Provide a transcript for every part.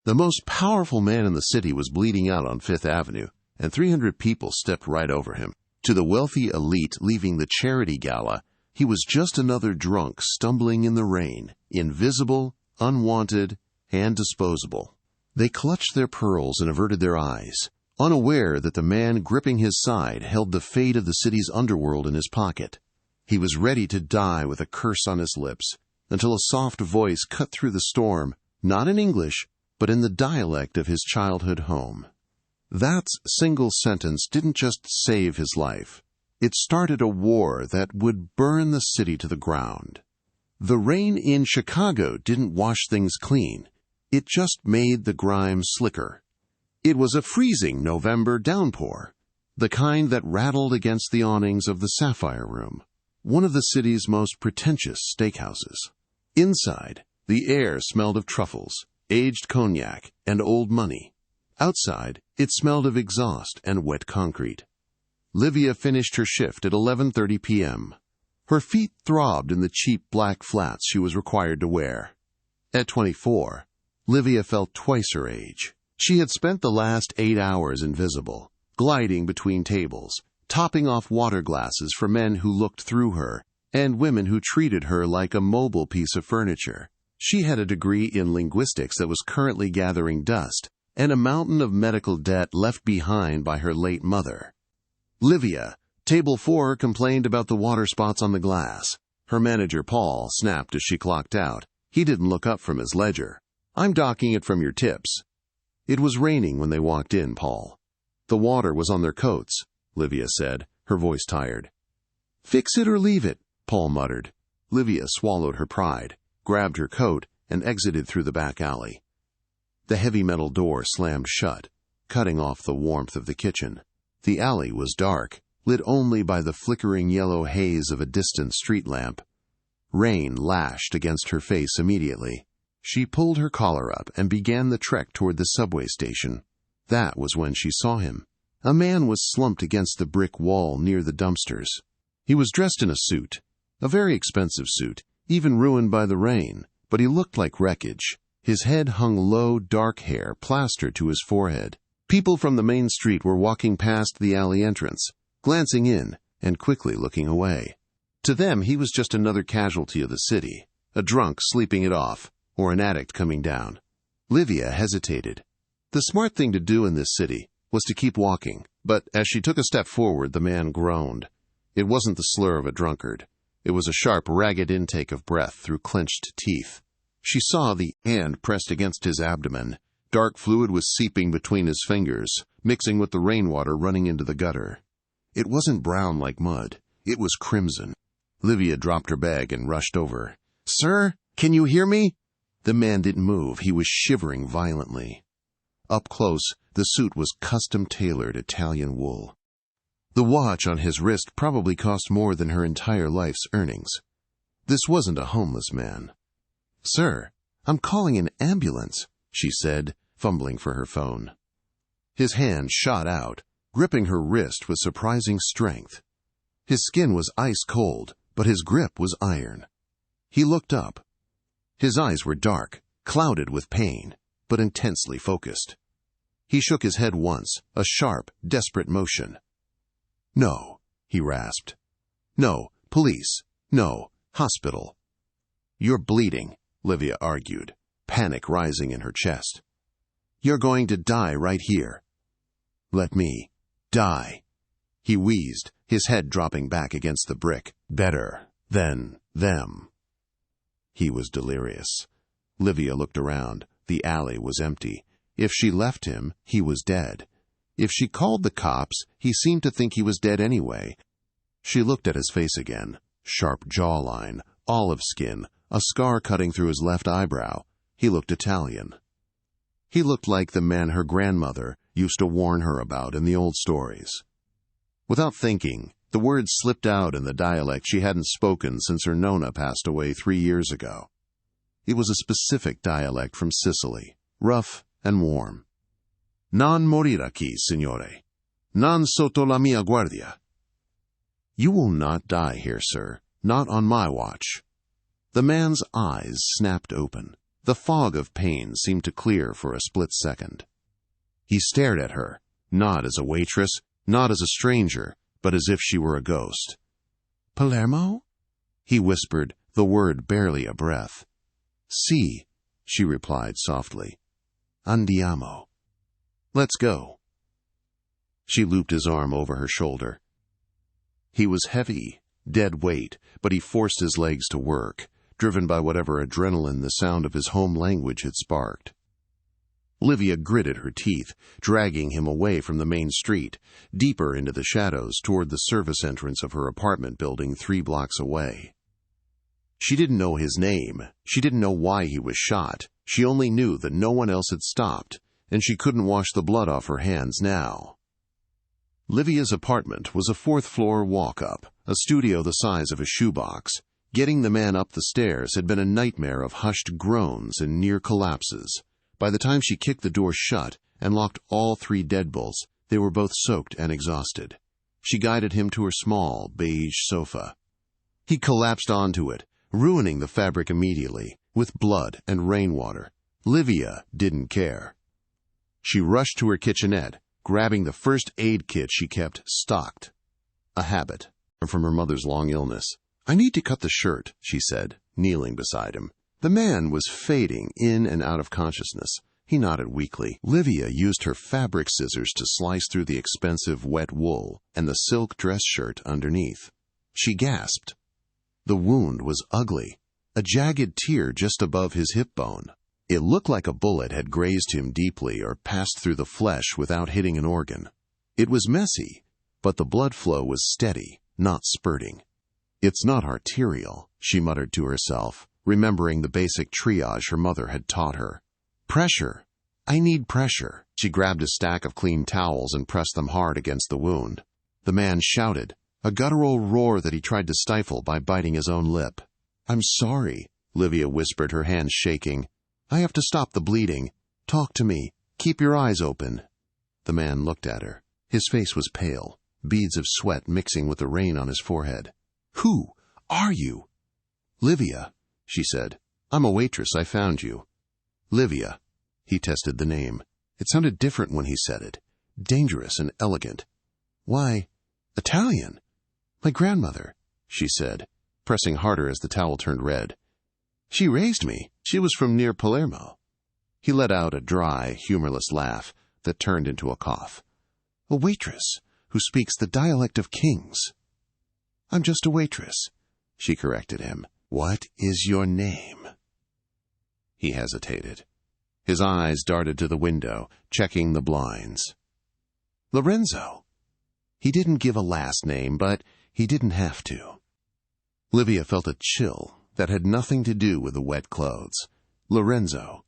The most powerful man in the city was bleeding out on Fifth Avenue, and 300 people stepped right over him. To the wealthy elite leaving the charity gala, he was just another drunk stumbling in the rain, invisible, unwanted, and disposable. They clutched their pearls and averted their eyes, unaware that the man gripping his side held the fate of the city's underworld in his pocket. He was ready to die with a curse on his lips, until a soft voice cut through the storm, not in English, but in the dialect of his childhood home. That single sentence didn't just save his life. It started a war that would burn the city to the ground. The rain in Chicago didn't wash things clean. It just made the grime slicker. It was a freezing November downpour, the kind that rattled against the awnings of the Sapphire Room, one of the city's most pretentious steakhouses. Inside, the air smelled of truffles, aged cognac, and old money. Outside, it smelled of exhaust and wet concrete. Livia finished her shift at 11:30 p.m. Her feet throbbed in the cheap black flats she was required to wear. At 24, Livia felt twice her age. She had spent the last 8 hours invisible, gliding between tables, topping off water glasses for men who looked through her, and women who treated her like a mobile piece of furniture. She had a degree in linguistics that was currently gathering dust, and a mountain of medical debt left behind by her late mother. Livia, table 4, complained about the water spots on the glass. Her manager, Paul, snapped as she clocked out. He didn't look up from his ledger. "I'm docking it from your tips." It was raining when they walked in, Paul. "The water was on their coats," Livia said, her voice tired. "Fix it or leave it," Paul muttered. Livia swallowed her pride, grabbed her coat, and exited through the back alley. The heavy metal door slammed shut, cutting off the warmth of the kitchen. The alley was dark, lit only by the flickering yellow haze of a distant street lamp. Rain lashed against her face immediately. She pulled her collar up and began the trek toward the subway station. That was when she saw him. A man was slumped against the brick wall near the dumpsters. He was dressed in a suit, a very expensive suit, even ruined by the rain, but he looked like wreckage. His head hung low, dark hair plastered to his forehead. People from the main street were walking past the alley entrance, glancing in and quickly looking away. To them, he was just another casualty of the city, a drunk sleeping it off, or an addict coming down. Livia hesitated. The smart thing to do in this city was to keep walking, but as she took a step forward, the man groaned. It wasn't the slur of a drunkard. It was a sharp, ragged intake of breath through clenched teeth. She saw the hand pressed against his abdomen. Dark fluid was seeping between his fingers, mixing with the rainwater running into the gutter. It wasn't brown like mud. It was crimson. Livia dropped her bag and rushed over. "Sir, can you hear me?" The man didn't move. He was shivering violently. Up close, the suit was custom-tailored Italian wool. The watch on his wrist probably cost more than her entire life's earnings. This wasn't a homeless man. "Sir, I'm calling an ambulance," she said, fumbling for her phone. His hand shot out, gripping her wrist with surprising strength. His skin was ice cold, but his grip was iron. He looked up. His eyes were dark, clouded with pain, but intensely focused. He shook his head once, a sharp, desperate motion. "No," he rasped. "No, police. No, hospital." "You're bleeding," Livia argued, panic rising in her chest. "You're going to die right here." "Let me die." He wheezed, his head dropping back against the brick. "Better than them." He was delirious. Livia looked around. The alley was empty. If she left him, he was dead. If she called the cops, he seemed to think he was dead anyway. She looked at his face again. Sharp jawline, olive skin, a scar cutting through his left eyebrow. He looked Italian. He looked like the man her grandmother used to warn her about in the old stories. Without thinking, the words slipped out in the dialect she hadn't spoken since her nonna passed away 3 years ago. It was a specific dialect from Sicily, rough and warm. "Non morirà qui, signore. Non sotto la mia guardia." "You will not die here, sir. Not on my watch." The man's eyes snapped open. The fog of pain seemed to clear for a split second. He stared at her, not as a waitress, not as a stranger, but as if she were a ghost. "Palermo?" He whispered, the word barely a breath. "Si," she replied softly. "Andiamo." "Let's go." She looped his arm over her shoulder. He was heavy, dead weight, but he forced his legs to work, driven by whatever adrenaline the sound of his home language had sparked. Livia gritted her teeth, dragging him away from the main street, deeper into the shadows toward the service entrance of her apartment building 3 blocks away. She didn't know his name. She didn't know why he was shot. She only knew that no one else had stopped, and she couldn't wash the blood off her hands now. Livia's apartment was a 4th-floor walk-up, a studio the size of a shoebox. Getting the man up the stairs had been a nightmare of hushed groans and near collapses. By the time she kicked the door shut and locked all 3 deadbolts, they were both soaked and exhausted. She guided him to her small, beige sofa. He collapsed onto it, ruining the fabric immediately, with blood and rainwater. Livia didn't care. She rushed to her kitchenette, grabbing the first aid kit she kept stocked. A habit from her mother's long illness. "I need to cut the shirt," she said, kneeling beside him. The man was fading in and out of consciousness. He nodded weakly. Livia used her fabric scissors to slice through the expensive wet wool and the silk dress shirt underneath. She gasped. The wound was ugly, a jagged tear just above his hip bone. It looked like a bullet had grazed him deeply or passed through the flesh without hitting an organ. It was messy, but the blood flow was steady, not spurting. "It's not arterial," she muttered to herself, remembering the basic triage her mother had taught her. "Pressure. I need pressure." She grabbed a stack of clean towels and pressed them hard against the wound. The man shouted, a guttural roar that he tried to stifle by biting his own lip. "I'm sorry," Livia whispered, her hands shaking. "I have to stop the bleeding. Talk to me. Keep your eyes open." The man looked at her. His face was pale, beads of sweat mixing with the rain on his forehead. "Who are you?" "Livia," she said. "I'm a waitress. I found you." "Livia." He tested the name. It sounded different when he said it. Dangerous and elegant. "Why, Italian." "My grandmother," she said, pressing harder as the towel turned red. "She raised me. She was from near Palermo." He let out a dry, humorless laugh that turned into a cough. "A waitress who speaks the dialect of kings." "I'm just a waitress," she corrected him. "What is your name?" He hesitated. His eyes darted to the window, checking the blinds. "Lorenzo." He didn't give a last name, but he didn't have to. Livia felt a chill that had nothing to do with the wet clothes. Lorenzo.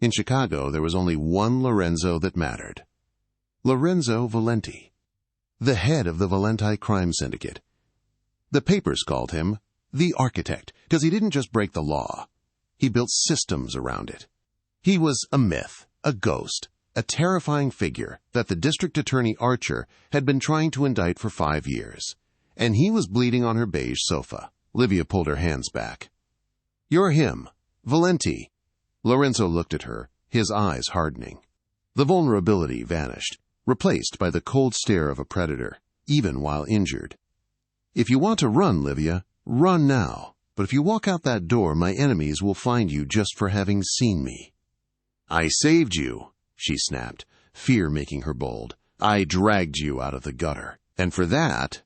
In Chicago, there was only one Lorenzo that mattered. Lorenzo Valenti, the head of the Valenti crime syndicate. The papers called him the architect, because he didn't just break the law. He built systems around it. He was a myth, a ghost, a terrifying figure that the district attorney Archer had been trying to indict for 5 years. And he was bleeding on her beige sofa. Livia pulled her hands back. "You're him, Valenti." Lorenzo looked at her, his eyes hardening. The vulnerability vanished, replaced by the cold stare of a predator, even while injured. "If you want to run, Livia, run now. But if you walk out that door, my enemies will find you just for having seen me." "I saved you," she snapped, fear making her bold. "I dragged you out of the gutter. And for that,"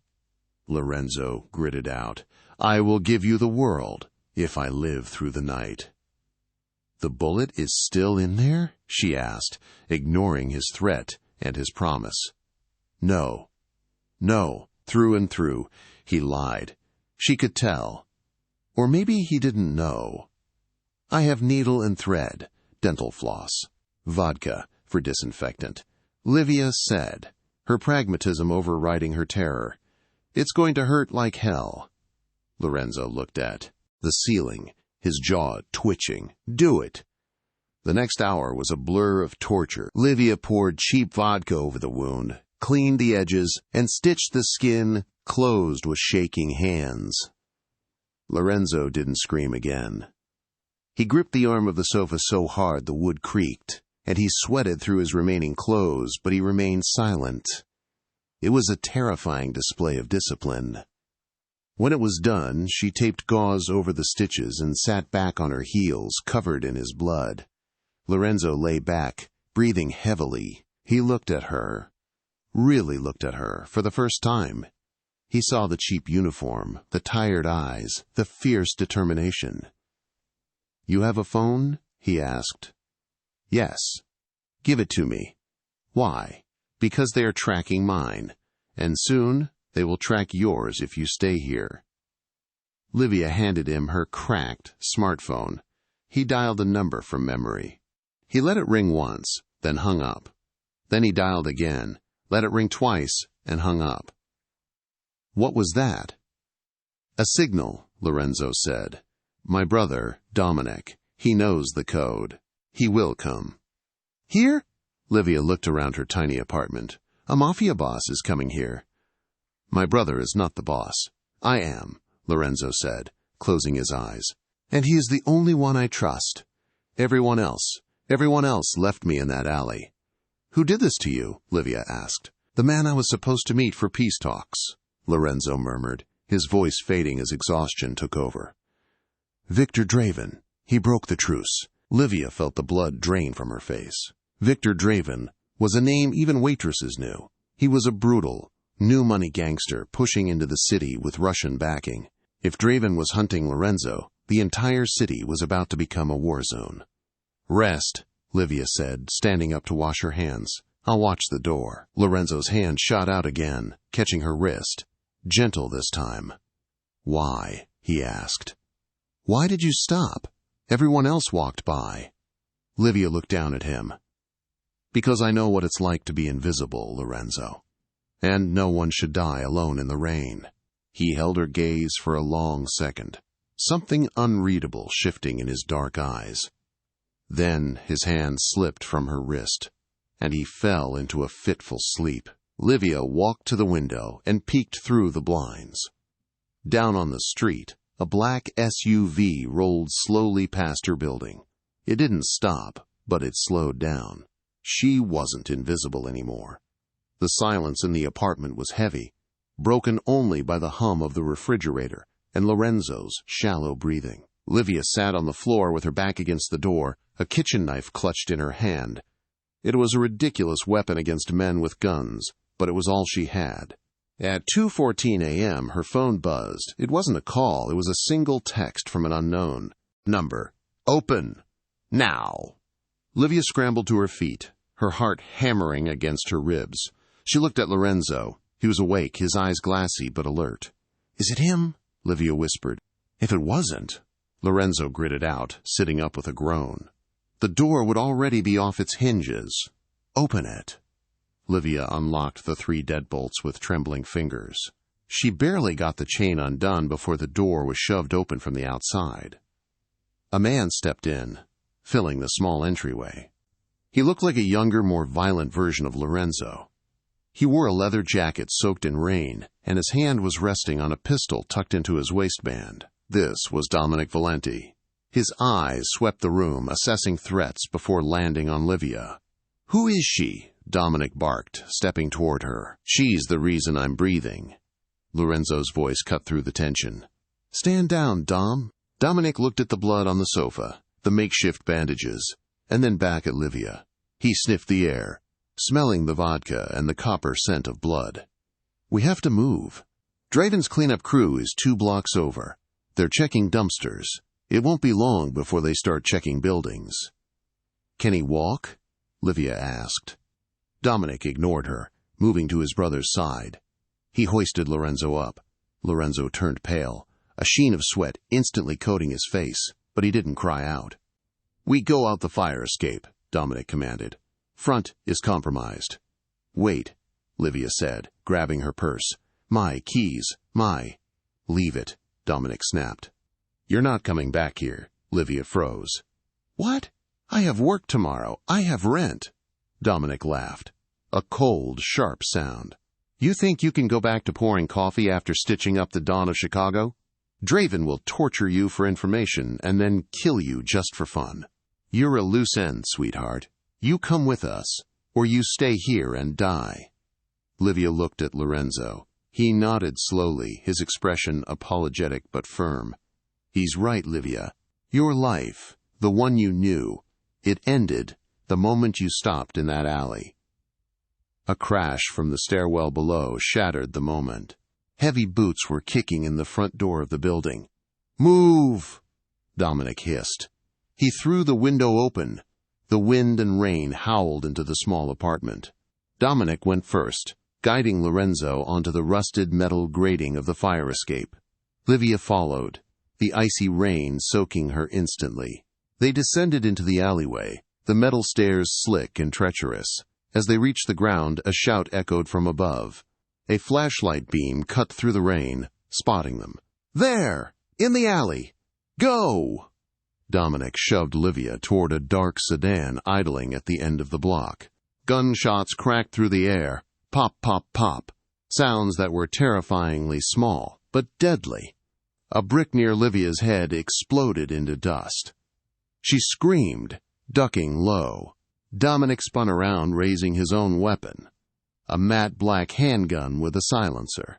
Lorenzo gritted out, "I will give you the world if I live through the night." "The bullet is still in there?" she asked, ignoring his threat and his promise. No, through and through, he lied. She could tell. Or maybe he didn't know. "I have needle and thread, dental floss, vodka for disinfectant," Livia said, her pragmatism overriding her terror. "It's going to hurt like hell." Lorenzo looked at the ceiling, his jaw twitching. "Do it." The next hour was a blur of torture. Livia poured cheap vodka over the wound, cleaned the edges, and stitched the skin closed with shaking hands. Lorenzo didn't scream again. He gripped the arm of the sofa so hard the wood creaked, and he sweated through his remaining clothes, but he remained silent. It was a terrifying display of discipline. When it was done, she taped gauze over the stitches and sat back on her heels, covered in his blood. Lorenzo lay back, breathing heavily. He looked at her. Really looked at her, for the first time. He saw the cheap uniform, the tired eyes, the fierce determination. "You have a phone?" he asked. "Yes." "Give it to me." "Why?" "Because they are tracking mine, and soon they will track yours if you stay here." Livia handed him her cracked smartphone. He dialed a number from memory. He let it ring once, then hung up. Then he dialed again, let it ring twice, and hung up. "What was that?" "A signal," Lorenzo said. "My brother, Dominic, he knows the code. He will come." "Here?" Livia looked around her tiny apartment. "A Mafia boss is coming here." "My brother is not the boss. I am," Lorenzo said, closing his eyes. "And he is the only one I trust. Everyone else left me in that alley." "Who did this to you?" Livia asked. "The man I was supposed to meet for peace talks," Lorenzo murmured, his voice fading as exhaustion took over. "Victor Draven. He broke the truce." Livia felt the blood drain from her face. Victor Draven was a name even waitresses knew. He was a brutal, new-money gangster pushing into the city with Russian backing. If Draven was hunting Lorenzo, the entire city was about to become a war zone. "Rest," Livia said, standing up to wash her hands. "I'll watch the door." Lorenzo's hand shot out again, catching her wrist. Gentle this time. "Why?" he asked. "Why did you stop? Everyone else walked by." Livia looked down at him. "Because I know what it's like to be invisible, Lorenzo. And no one should die alone in the rain." He held her gaze for a long second, something unreadable shifting in his dark eyes. Then his hand slipped from her wrist, and he fell into a fitful sleep. Livia walked to the window and peeked through the blinds. Down on the street, a black SUV rolled slowly past her building. It didn't stop, but it slowed down. She wasn't invisible anymore. The silence in the apartment was heavy, broken only by the hum of the refrigerator and Lorenzo's shallow breathing. Livia sat on the floor with her back against the door, a kitchen knife clutched in her hand. It was a ridiculous weapon against men with guns, but it was all she had. At 2:14 a.m., her phone buzzed. It wasn't a call, it was a single text from an unknown number. "Open! Now!" Livia scrambled to her feet, her heart hammering against her ribs. She looked at Lorenzo. He was awake, his eyes glassy but alert. "Is it him?" Livia whispered. "If it wasn't..." Lorenzo gritted out, sitting up with a groan. The door would already be off its hinges. "Open it." Livia unlocked the 3 deadbolts with trembling fingers. She barely got the chain undone before the door was shoved open from the outside. A man stepped in, filling the small entryway. He looked like a younger, more violent version of Lorenzo. He wore a leather jacket soaked in rain, and his hand was resting on a pistol tucked into his waistband. This was Dominic Valenti. His eyes swept the room, assessing threats before landing on Livia. "Who is she?" Dominic barked, stepping toward her. "She's the reason I'm breathing." Lorenzo's voice cut through the tension. "Stand down, Dom." Dominic looked at the blood on the sofa, the makeshift bandages, and then back at Livia. He sniffed the air, smelling the vodka and the copper scent of blood. "We have to move. Draven's cleanup crew is 2 blocks over. They're checking dumpsters. It won't be long before they start checking buildings." "Can he walk?" Livia asked. Dominic ignored her, moving to his brother's side. He hoisted Lorenzo up. Lorenzo turned pale, a sheen of sweat instantly coating his face, but he didn't cry out. "We go out the fire escape," Dominic commanded. "Front is compromised." "Wait," Livia said, grabbing her purse. "My keys, my—" "Leave it," Dominic snapped. "You're not coming back here." Livia froze. "What? I have work tomorrow. I have rent." Dominic laughed. A cold, sharp sound. "You think you can go back to pouring coffee after stitching up the Dawn of Chicago?" Draven will torture you for information and then kill you just for fun. You're a loose end, sweetheart. You come with us, or you stay here and die." Livia looked at Lorenzo. He nodded slowly, his expression apologetic but firm. "He's right, Livia. Your life, the one you knew, it ended the moment you stopped in that alley." A crash from the stairwell below shattered the moment. Heavy boots were kicking in the front door of the building. "Move!" Dominic hissed. He threw the window open. The wind and rain howled into the small apartment. Dominic went first, guiding Lorenzo onto the rusted metal grating of the fire escape. Livia followed, the icy rain soaking her instantly. They descended into the alleyway, the metal stairs slick and treacherous. As they reached the ground, a shout echoed from above. A flashlight beam cut through the rain, spotting them. "There! In the alley! Go!" Dominic shoved Livia toward a dark sedan idling at the end of the block. Gunshots cracked through the air. Pop, pop, pop. Sounds that were terrifyingly small, but deadly. A brick near Livia's head exploded into dust. She screamed, ducking low. Dominic spun around, raising his own weapon. A matte black handgun with a silencer.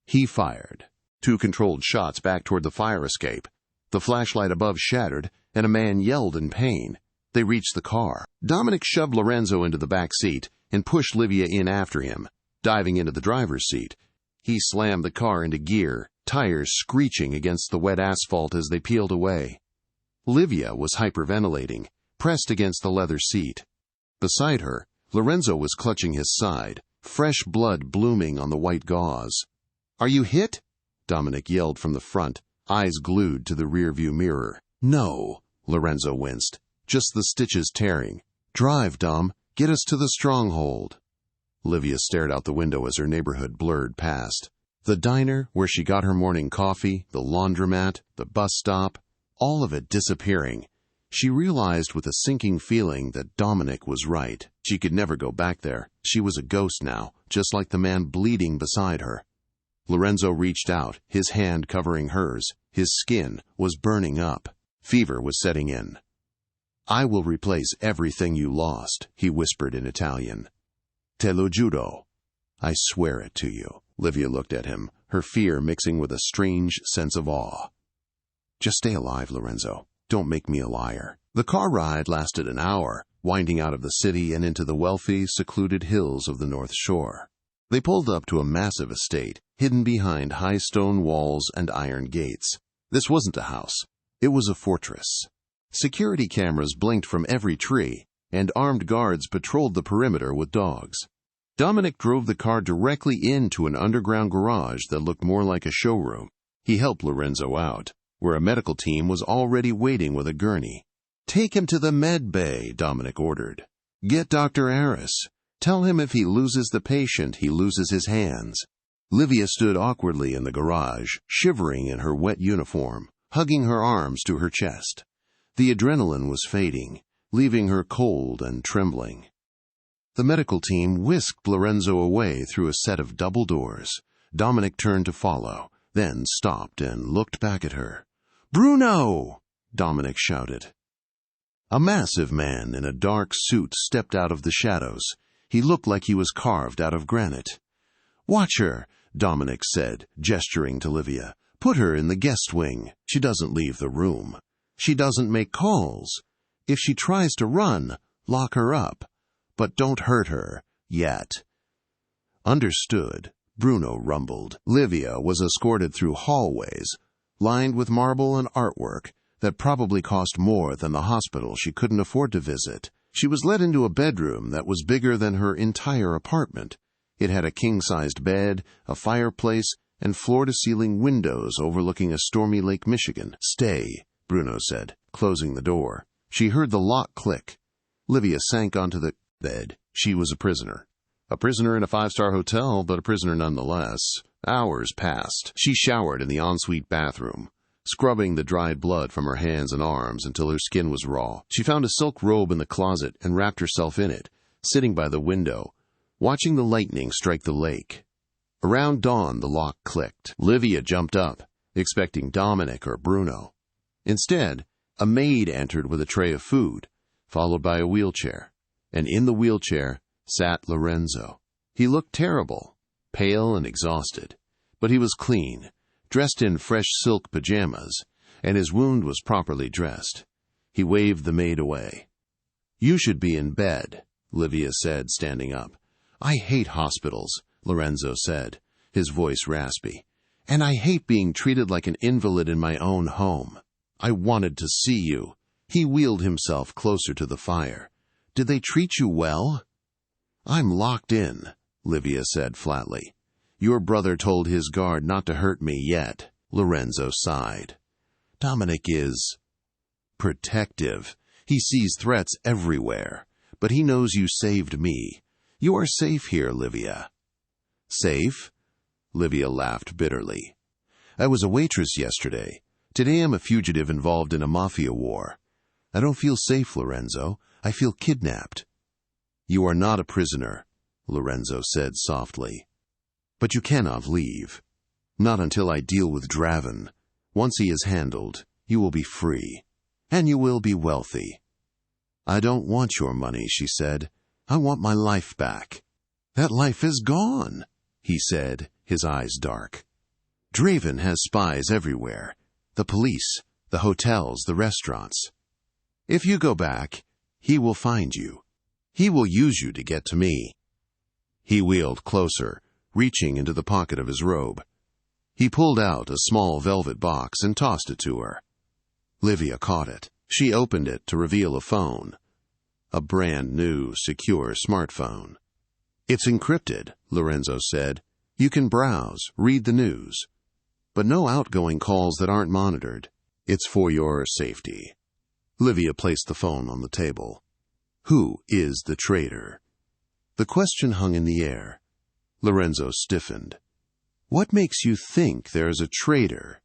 He fired. 2 controlled shots back toward the fire escape. The flashlight above shattered, and a man yelled in pain. They reached the car. Dominic shoved Lorenzo into the back seat and pushed Livia in after him. Diving into the driver's seat, he slammed the car into gear, tires screeching against the wet asphalt as they peeled away. Livia was hyperventilating, pressed against the leather seat. Beside her, Lorenzo was clutching his side, fresh blood blooming on the white gauze. "Are you hit?" Dominic yelled from the front, eyes glued to the rearview mirror. "No," Lorenzo winced. "Just the stitches tearing. Drive, Dom. Get us to the stronghold." Livia stared out the window as her neighborhood blurred past. The diner, where she got her morning coffee, the laundromat, the bus stop, all of it disappearing. She realized with a sinking feeling that Dominic was right. She could never go back there. She was a ghost now, just like the man bleeding beside her. Lorenzo reached out, his hand covering hers. His skin was burning up. Fever was setting in. "I will replace everything you lost," he whispered in Italian. "Te lo giuro. I swear it to you." Livia looked at him, her fear mixing with a strange sense of awe. "Just stay alive, Lorenzo. Don't make me a liar." The car ride lasted an hour, winding out of the city and into the wealthy, secluded hills of the North Shore. They pulled up to a massive estate, hidden behind high stone walls and iron gates. This wasn't a house. It was a fortress. Security cameras blinked from every tree, and armed guards patrolled the perimeter with dogs. Dominic drove the car directly into an underground garage that looked more like a showroom. He helped Lorenzo out, where a medical team was already waiting with a gurney. "Take him to the med bay," Dominic ordered. "Get Dr. Aris. Tell him if he loses the patient, he loses his hands." Livia stood awkwardly in the garage, shivering in her wet uniform, hugging her arms to her chest. The adrenaline was fading, leaving her cold and trembling. The medical team whisked Lorenzo away through a set of double doors. Dominic turned to follow, then stopped and looked back at her. "Bruno!" Dominic shouted. A massive man in a dark suit stepped out of the shadows. He looked like he was carved out of granite. "Watch her," Dominic said, gesturing to Livia. "Put her in the guest wing. She doesn't leave the room. She doesn't make calls. If she tries to run, lock her up. But don't hurt her. Yet." "Understood," Bruno rumbled. Livia was escorted through hallways, lined with marble and artwork, that probably cost more than the hospital she couldn't afford to visit. She was led into a bedroom that was bigger than her entire apartment. It had a king-sized bed, a fireplace, and floor-to-ceiling windows overlooking a stormy Lake Michigan. "Stay," Bruno said, closing the door. She heard the lock click. Livia sank onto the bed. She was a prisoner. A prisoner in a 5-star hotel, but a prisoner nonetheless. Hours passed. She showered in the ensuite bathroom, scrubbing the dried blood from her hands and arms until her skin was raw. She found a silk robe in the closet and wrapped herself in it, sitting by the window, watching the lightning strike the lake. Around dawn, the lock clicked. Livia jumped up. expecting Dominic or Bruno. Instead, a maid entered with a tray of food, followed by a wheelchair, and in the wheelchair sat Lorenzo. He looked terrible, pale and exhausted, but he was clean, dressed in fresh silk pajamas, and his wound was properly dressed. He waved the maid away. "You should be in bed," Livia said, standing up. "I hate hospitals," Lorenzo said, his voice raspy, "and I hate being treated like an invalid in my own home. I wanted to see you." He wheeled himself closer to the fire. "Did they treat you well?" "I'm locked in," Livia said flatly. "Your brother told his guard not to hurt me yet." Lorenzo sighed. "Dominic is protective. He sees threats everywhere, but he knows you saved me. You are safe here, Livia." "Safe?" Livia laughed bitterly. "I was a waitress yesterday. Today I'm a fugitive involved in a Mafia war. I don't feel safe, Lorenzo. I feel kidnapped." "You are not a prisoner," Lorenzo said softly. "But you cannot leave. Not until I deal with Draven. Once he is handled, you will be free. And you will be wealthy." "I don't want your money," she said. "I want my life back." "That life is gone," he said, his eyes dark. "Draven has spies everywhere. The police, the hotels, the restaurants. If you go back, he will find you. He will use you to get to me." He wheeled closer, reaching into the pocket of his robe. He pulled out a small velvet box and tossed it to her. Livia caught it. She opened it to reveal a phone. A brand new, secure smartphone. "It's encrypted," Lorenzo said. "You can browse, read the news. But no outgoing calls that aren't monitored. It's for your safety." Livia placed the phone on the table. "Who is the traitor?" The question hung in the air. Lorenzo stiffened. "What makes you think there's a traitor?"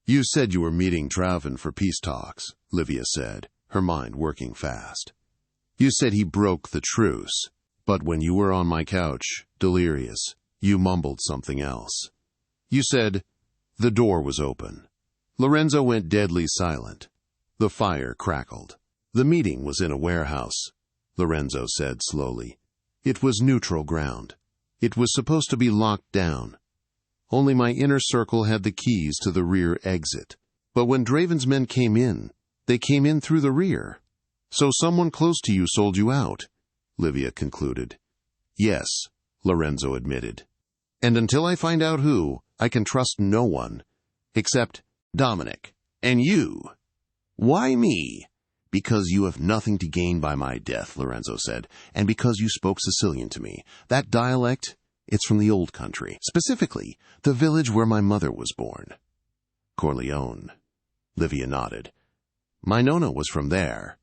"You said you were meeting Draven for peace talks," Livia said, her mind working fast. "You said he broke the truce, but when you were on my couch, delirious, you mumbled something else. You said, 'The door was open.'" Lorenzo went deadly silent. The fire crackled. "The meeting was in a warehouse," Lorenzo said slowly. "It was neutral ground. It was supposed to be locked down. Only my inner circle had the keys to the rear exit. But when Draven's men came in, they came in through the rear. So someone close to you sold you out," Livia concluded. "Yes," Lorenzo admitted. "And until I find out who, I can trust no one, except Dominic and you." "Why me?" "Because you have nothing to gain by my death," Lorenzo said, "and because you spoke Sicilian to me. That dialect, it's from the old country, specifically the village where my mother was born." "Corleone." Livia nodded. "My Nona was from there."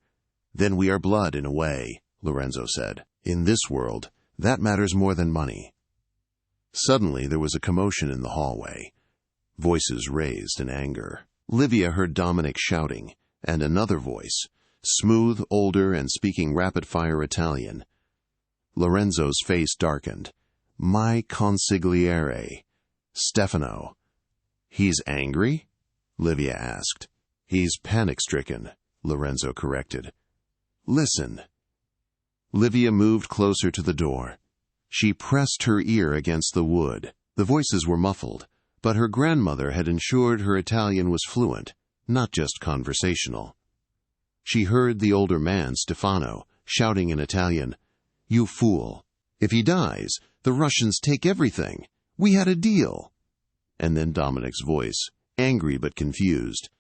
"Then we are blood in a way," Lorenzo said. "In this world, that matters more than money." Suddenly there was a commotion in the hallway. Voices raised in anger. Livia heard Dominic shouting, and another voice, smooth, older, and speaking rapid-fire Italian. Lorenzo's face darkened. "My consigliere, Stefano." "He's angry?" Livia asked. "He's panic-stricken," Lorenzo corrected. "Listen." Livia moved closer to the door. She pressed her ear against the wood. The voices were muffled, but her grandmother had ensured her Italian was fluent, not just conversational. She heard the older man, Stefano, shouting in Italian, "You fool. If he dies, the Russians take everything. We had a deal." And then Dominic's voice, angry but confused.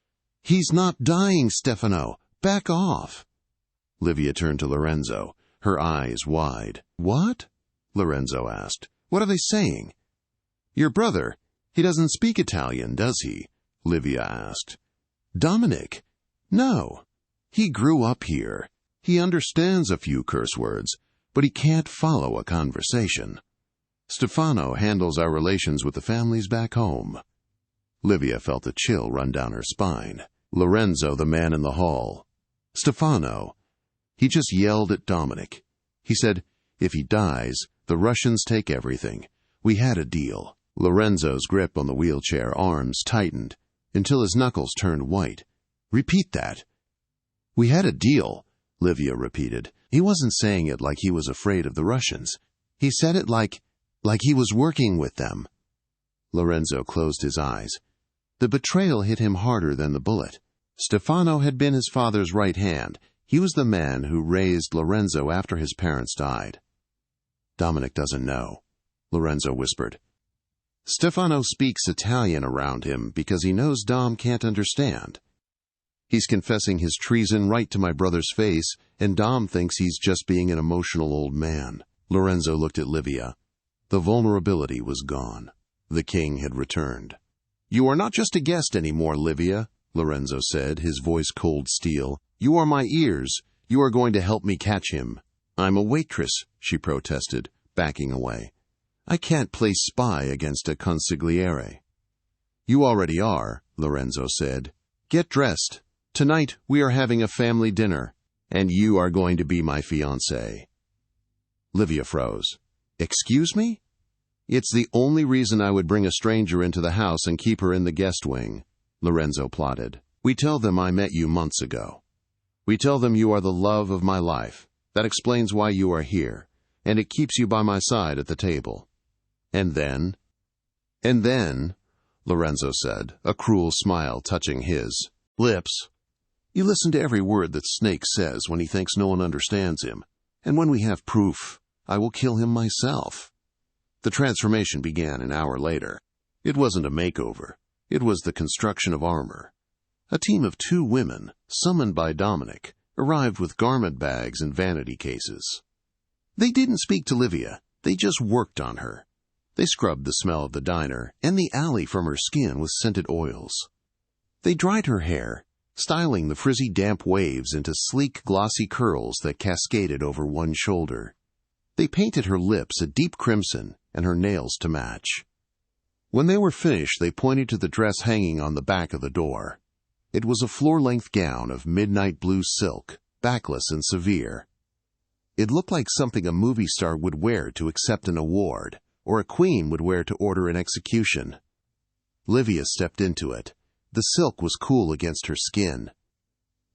"He's not dying, Stefano. Back off." Livia turned to Lorenzo, her eyes wide. "What?" Lorenzo asked. "What are they saying?" "Your brother. He doesn't speak Italian, does he?" Livia asked. "Dominic? No. He grew up here. He understands a few curse words, but he can't follow a conversation. Stefano handles our relations with the families back home." Livia felt a chill run down her spine. Lorenzo, the man in the hall. "Stefano. He just yelled at Dominic. He said, 'If he dies, the Russians take everything. We had a deal.' Lorenzo's grip on the wheelchair arms tightened until his knuckles turned white. "Repeat that." "We had a deal," Livia repeated. He wasn't saying it like he was afraid of the Russians. He said it like he was working with them. Lorenzo closed his eyes. The betrayal hit him harder than the bullet. Stefano had been his father's right hand. He was the man who raised Lorenzo after his parents died. "Dominic doesn't know," Lorenzo whispered. "Stefano speaks Italian around him because he knows Dom can't understand. He's confessing his treason right to my brother's face, and Dom thinks he's just being an emotional old man." Lorenzo looked at Livia. The vulnerability was gone. The king had returned. "You are not just a guest anymore, Livia," Lorenzo said, his voice cold steel. "You are my ears. You are going to help me catch him." "I'm a waitress," she protested, backing away. "I can't play spy against a consigliere." "You already are," Lorenzo said. "Get dressed. Tonight we are having a family dinner, and you are going to be my fiancé." Livia froze. "Excuse me?" "It's the only reason I would bring a stranger into the house and keep her in the guest wing," Lorenzo plotted. "We tell them I met you months ago. We tell them you are the love of my life. That explains why you are here, and it keeps you by my side at the table. And then, Lorenzo said, a cruel smile touching his lips, you listen to every word that Snake says when he thinks no one understands him, and when we have proof, I will kill him myself." The transformation began an hour later. It wasn't a makeover. It was the construction of armor. A team of 2 women, summoned by Dominic, arrived with garment bags and vanity cases. They didn't speak to Livia. They just worked on her. They scrubbed the smell of the diner and the alley from her skin with scented oils. They dried her hair, styling the frizzy damp waves into sleek, glossy curls that cascaded over one shoulder. They painted her lips a deep crimson and her nails to match. When they were finished, they pointed to the dress hanging on the back of the door. It was a floor-length gown of midnight blue silk, backless and severe. It looked like something a movie star would wear to accept an award, or a queen would wear to order an execution. Livia stepped into it. The silk was cool against her skin.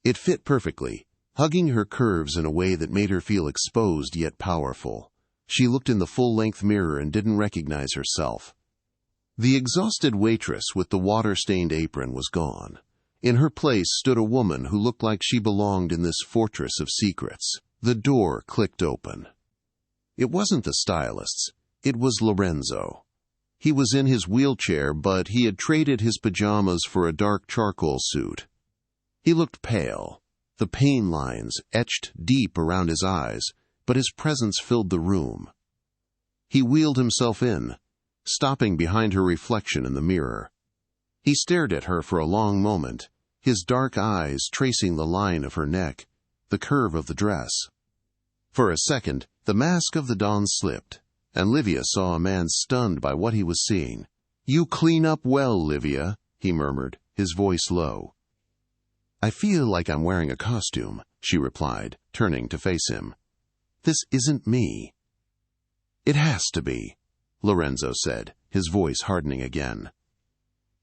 It fit perfectly, hugging her curves in a way that made her feel exposed yet powerful. She looked in the full-length mirror and didn't recognize herself. The exhausted waitress with the water-stained apron was gone. In her place stood a woman who looked like she belonged in this fortress of secrets. The door clicked open. It wasn't the stylists. It was Lorenzo. He was in his wheelchair, but he had traded his pajamas for a dark charcoal suit. He looked pale, the pain lines etched deep around his eyes, but his presence filled the room. He wheeled himself in, stopping behind her reflection in the mirror. He stared at her for a long moment, his dark eyes tracing the line of her neck, the curve of the dress. For a second, the mask of the Don slipped, and Livia saw a man stunned by what he was seeing. "You clean up well, Livia," he murmured, his voice low. "I feel like I'm wearing a costume," she replied, turning to face him. "This isn't me." "It has to be," Lorenzo said, his voice hardening again.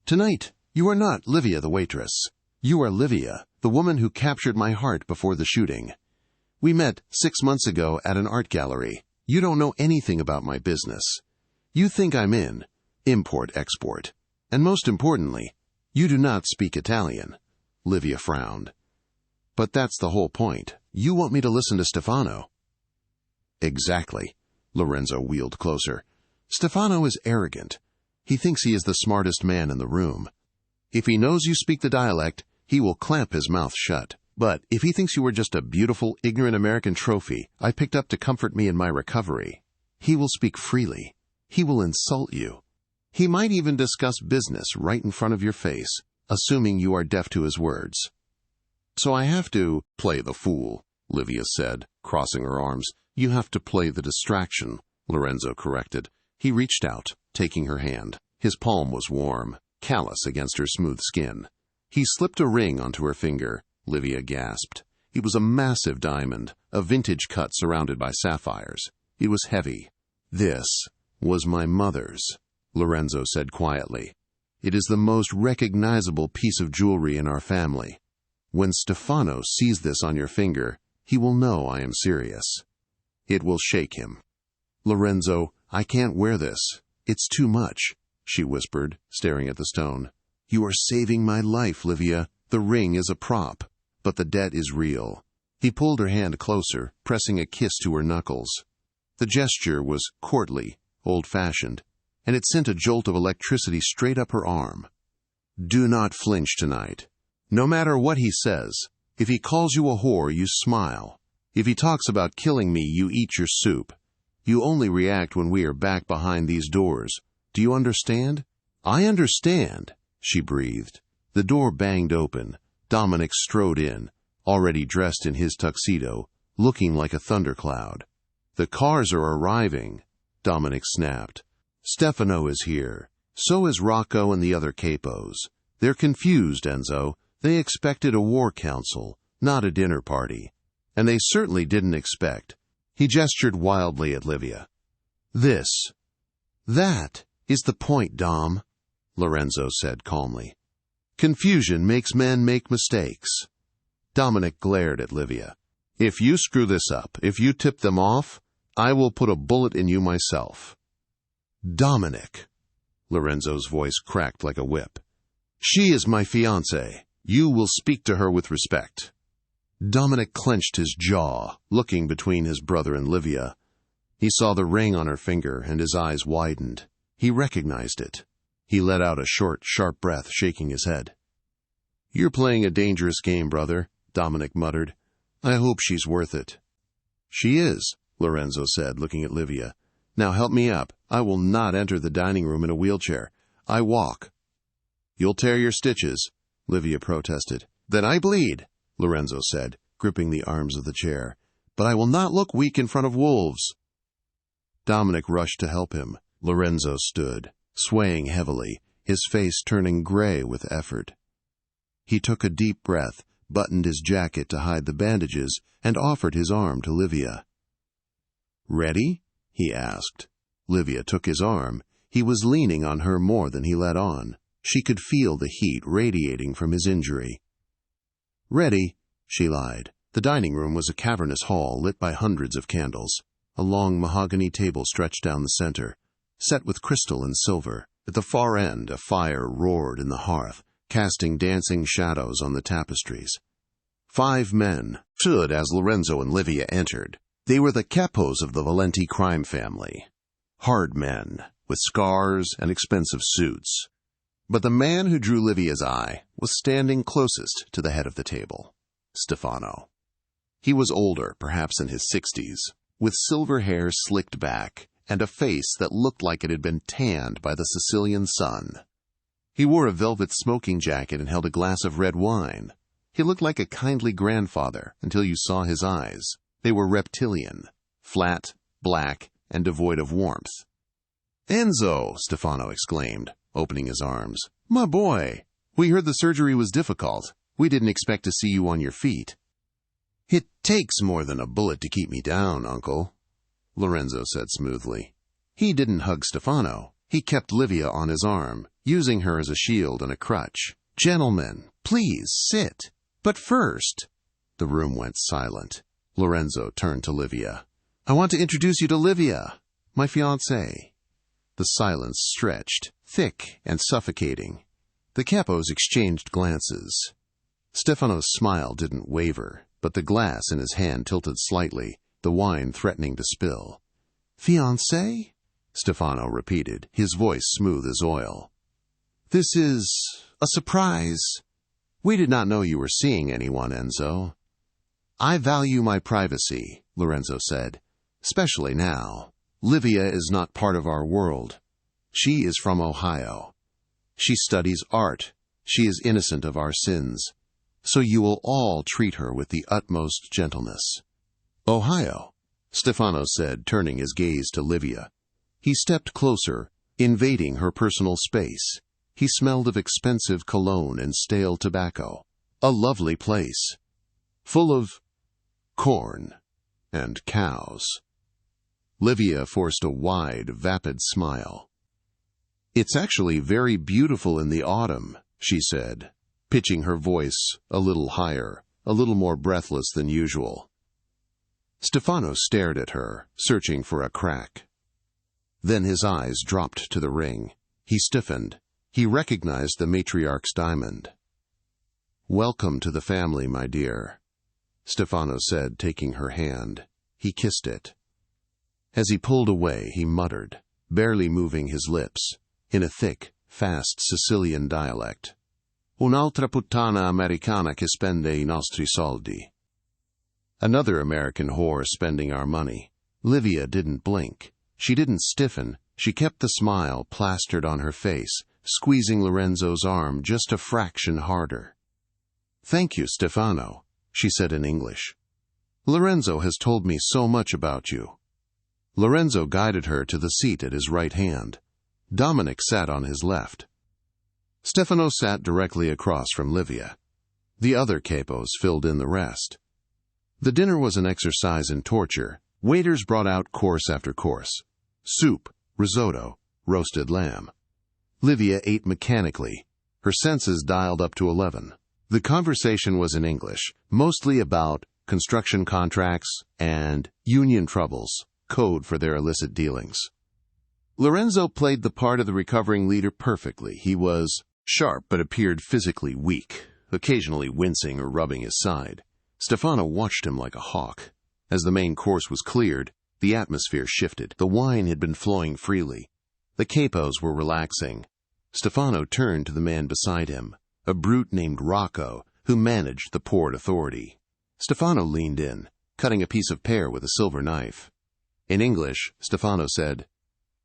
"Tonight, you are not Livia the waitress. You are Livia, the woman who captured my heart before the shooting. We met 6 months ago at an art gallery. You don't know anything about my business. You think I'm in import-export. And most importantly, you do not speak Italian." Livia frowned. "But that's the whole point. You want me to listen to Stefano." "Exactly." Lorenzo wheeled closer. "Stefano is arrogant. He thinks he is the smartest man in the room. If he knows you speak the dialect, he will clamp his mouth shut. But if he thinks you are just a beautiful, ignorant American trophy I picked up to comfort me in my recovery, he will speak freely. He will insult you. He might even discuss business right in front of your face, assuming you are deaf to his words." "So I have to play the fool," Livia said, crossing her arms. "You have to play the distraction," Lorenzo corrected. He reached out, taking her hand. His palm was warm, callous against her smooth skin. He slipped a ring onto her finger. Livia gasped. It was a massive diamond, a vintage cut surrounded by sapphires. It was heavy. "This was my mother's," Lorenzo said quietly. "It is the most recognizable piece of jewelry in our family. When Stefano sees this on your finger, he will know I am serious. It will shake him." "Lorenzo, I can't wear this. It's too much," she whispered, staring at the stone. "You are saving my life, Livia. The ring is a prop, but the debt is real." He pulled her hand closer, pressing a kiss to her knuckles. The gesture was courtly, old-fashioned, and it sent a jolt of electricity straight up her arm. "Do not flinch tonight. No matter what he says, if he calls you a whore, you smile. If he talks about killing me, you eat your soup. You only react when we are back behind these doors. Do you understand?" "I understand," she breathed. The door banged open. Dominic strode in, already dressed in his tuxedo, looking like a thundercloud. "The cars are arriving," Dominic snapped. "Stefano is here. So is Rocco and the other capos. They're confused, Enzo. They expected a war council, not a dinner party. And they certainly didn't expect." He gestured wildly at Livia. "That is the point, Dom," Lorenzo said calmly. "Confusion makes men make mistakes." Dominic glared at Livia. "If you screw this up, if you tip them off, I will put a bullet in you myself." "Dominic," Lorenzo's voice cracked like a whip. "She is my fiancée. You will speak to her with respect." Dominic clenched his jaw, looking between his brother and Livia. He saw the ring on her finger, and his eyes widened. He recognized it. He let out a short, sharp breath, shaking his head. "You're playing a dangerous game, brother," Dominic muttered. "I hope she's worth it." "She is," Lorenzo said, looking at Livia. "Now help me up. I will not enter the dining room in a wheelchair. I walk." "You'll tear your stitches," Livia protested. "Then I bleed," Lorenzo said, gripping the arms of the chair. "But I will not look weak in front of wolves." Dominic rushed to help him. Lorenzo stood, swaying heavily, his face turning gray with effort. He took a deep breath, buttoned his jacket to hide the bandages, and offered his arm to Livia. "Ready?" he asked. Livia took his arm. He was leaning on her more than he let on. She could feel the heat radiating from his injury. "Ready," she lied. The dining room was a cavernous hall lit by hundreds of candles. A long mahogany table stretched down the center, set with crystal and silver. At the far end, a fire roared in the hearth, casting dancing shadows on the tapestries. 5 men stood as Lorenzo and Livia entered. They were the capos of the Valenti crime family. Hard men, with scars and expensive suits. But the man who drew Livia's eye was standing closest to the head of the table, Stefano. He was older, perhaps in his 60s, with silver hair slicked back and a face that looked like it had been tanned by the Sicilian sun. He wore a velvet smoking jacket and held a glass of red wine. He looked like a kindly grandfather until you saw his eyes. They were reptilian, flat, black, and devoid of warmth. "Enzo!" Stefano exclaimed, opening his arms. "My boy! We heard the surgery was difficult. We didn't expect to see you on your feet." "It takes more than a bullet to keep me down, Uncle," Lorenzo said smoothly. He didn't hug Stefano. He kept Livia on his arm, using her as a shield and a crutch. "Gentlemen, please sit. But first—" The room went silent. Lorenzo turned to Livia. "I want to introduce you to Livia, my fiancée." The silence stretched, thick and suffocating. The capos exchanged glances. Stefano's smile didn't waver, but the glass in his hand tilted slightly, the wine threatening to spill. "Fiancé?" Stefano repeated, his voice smooth as oil. "This is a surprise. We did not know you were seeing anyone, Enzo." "I value my privacy," Lorenzo said, "especially now. Livia is not part of our world. She is from Ohio. She studies art. She is innocent of our sins. So you will all treat her with the utmost gentleness." "Ohio," Stefano said, turning his gaze to Livia. He stepped closer, invading her personal space. He smelled of expensive cologne and stale tobacco. A lovely place, full of corn and cows. Livia forced a wide, vapid smile. "It's actually very beautiful in the autumn," she said, pitching her voice a little higher, a little more breathless than usual. Stefano stared at her, searching for a crack. Then his eyes dropped to the ring. He stiffened. He recognized the matriarch's diamond. "Welcome to the family, my dear," Stefano said, taking her hand. He kissed it. As he pulled away, he muttered, barely moving his lips, in a thick, fast Sicilian dialect. "Un'altra puttana americana che spende I nostri soldi." Another American whore spending our money. Livia didn't blink. She didn't stiffen. She kept the smile plastered on her face, squeezing Lorenzo's arm just a fraction harder. "Thank you, Stefano," she said in English. "Lorenzo has told me so much about you." Lorenzo guided her to the seat at his right hand. Dominic sat on his left. Stefano sat directly across from Livia. The other capos filled in the rest. The dinner was an exercise in torture. Waiters brought out course after course. Soup, risotto, roasted lamb. Livia ate mechanically, her senses dialed up to 11. The conversation was in English, mostly about construction contracts and union troubles, code for their illicit dealings. Lorenzo played the part of the recovering leader perfectly. He was sharp but appeared physically weak, occasionally wincing or rubbing his side. Stefano watched him like a hawk. As the main course was cleared, the atmosphere shifted. The wine had been flowing freely. The capos were relaxing. Stefano turned to the man beside him, a brute named Rocco, who managed the Port Authority. Stefano leaned in, cutting a piece of pear with a silver knife. In English, Stefano said,